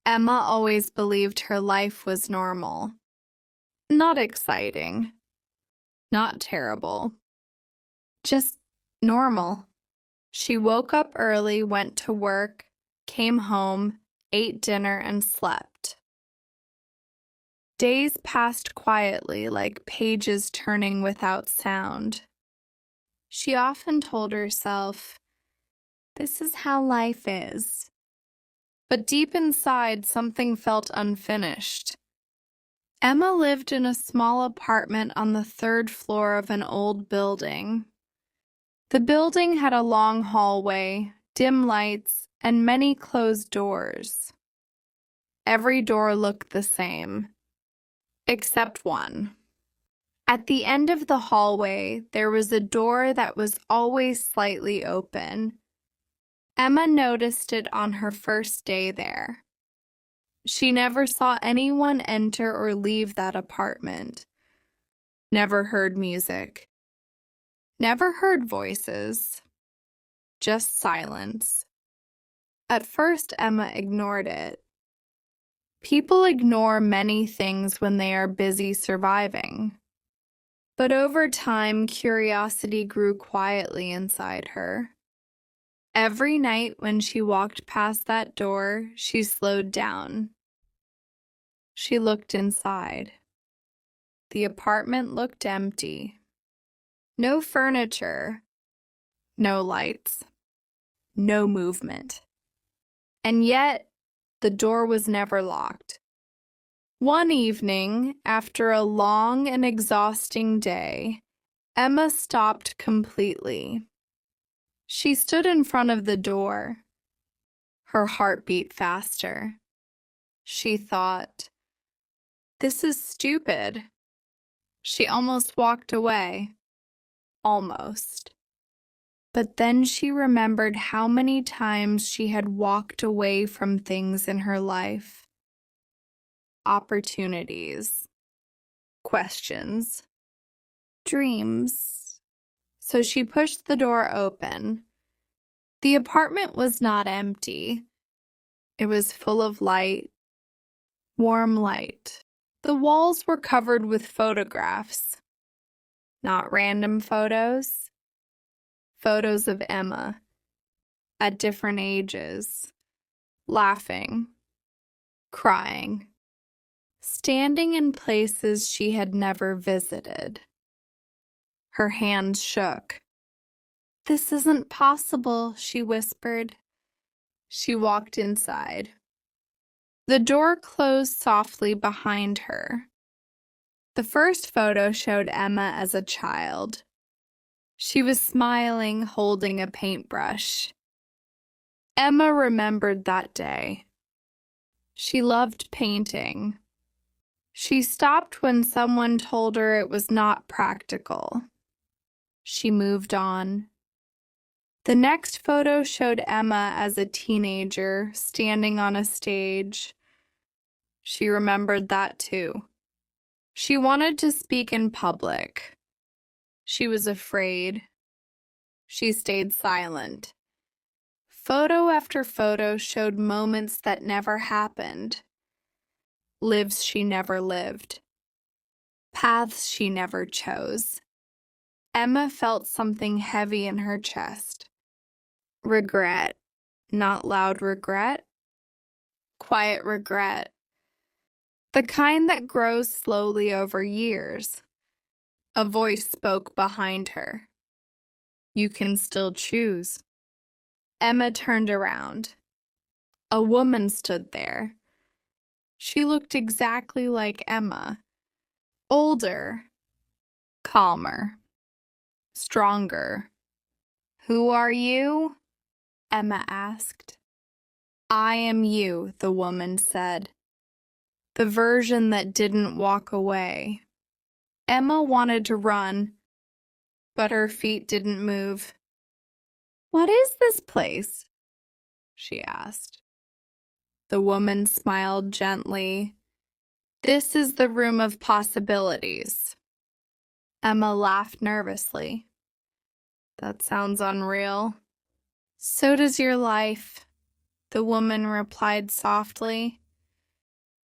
Emma always believed her life was normal. Not exciting. Not terrible. Just normal. She woke up early, went to work, came home, ate dinner, and slept. Days passed quietly, like pages turning without sound. She often told herself, "This is how life is." But deep inside, something felt unfinished. Emma lived in a small apartment on the third floor of an old building. The building had a long hallway, dim lights, and many closed doors. Every door looked the same, except one. At the end of the hallway, there was a door that was always slightly open. Emma noticed it on her first day there. She never saw anyone enter or leave that apartment. Never heard music. Never heard voices. Just silence. At first, Emma ignored it. People ignore many things when they are busy surviving. But over time, curiosity grew quietly inside her. Every night when she walked past that door, she slowed down. She looked inside. The apartment looked empty. No furniture, no lights, no movement. And yet, the door was never locked. One evening, after a long and exhausting day, Emma stopped completely. She stood in front of the door. Her heart beat faster. She thought, "This is stupid." She almost walked away. Almost. But then she remembered how many times she had walked away from things in her life. Opportunities, questions, dreams. So she pushed the door open. The apartment was not empty. It was full of light, warm light. The walls were covered with photographs. Not random photos. Photos of Emma at different ages, laughing, crying, standing in places she had never visited. Her hands shook. "This isn't possible," she whispered. She walked inside. The door closed softly behind her. The first photo showed Emma as a child. She was smiling, holding a paintbrush. Emma remembered that day. She loved painting. She stopped when someone told her it was not practical. She moved on. The next photo showed Emma as a teenager, standing on a stage. She remembered that too. She wanted to speak in public. She was afraid. She stayed silent. Photo after photo showed moments that never happened. Lives she never lived. Paths she never chose. Emma felt something heavy in her chest. Regret. Not loud regret. Quiet regret. The kind that grows slowly over years. A voice spoke behind her. "You can still choose." Emma turned around. A woman stood there. She looked exactly like Emma. Older. Calmer. Stronger. "Who are you?" Emma asked. "I am you," the woman said. The version that didn't walk away. Emma wanted to run, but her feet didn't move. "What is this place?" she asked. The woman smiled gently. "This is the room of possibilities." Emma laughed nervously. "That sounds unreal." "So does your life," the woman replied softly.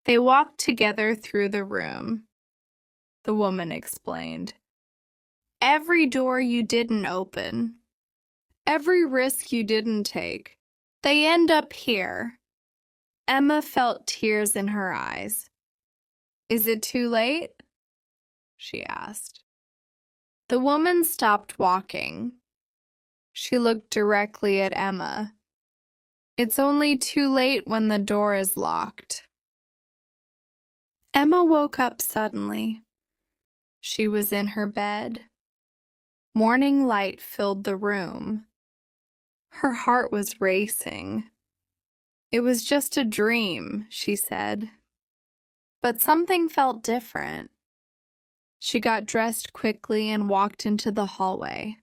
They walked together through the room. The woman explained. Every door you didn't open, every risk you didn't take, they end up here. Emma felt tears in her eyes. Is it too late? She asked. The woman stopped walking. She looked directly at Emma. It's only too late when the door is locked. Emma woke up suddenly. She was in her bed. Morning light filled the room. Her heart was racing. It was just a dream, she said. But something felt different. She got dressed quickly and walked into the hallway.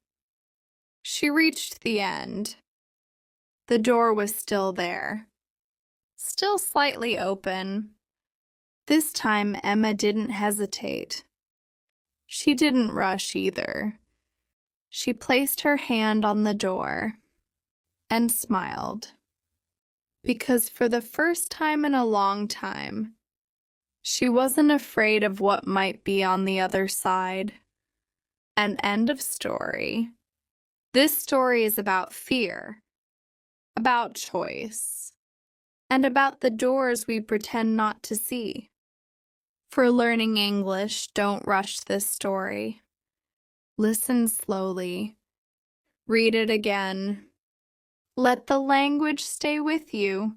She reached the end. The door was still there, still slightly open. This time, Emma didn't hesitate. She didn't rush either. She placed her hand on the door and smiled, because for the first time in a long time, she wasn't afraid of what might be on the other side. An end of story. This story is about fear, about choice, and about the doors we pretend not to see. For learning English, don't rush this story. Listen slowly. Read it again. Let the language stay with you.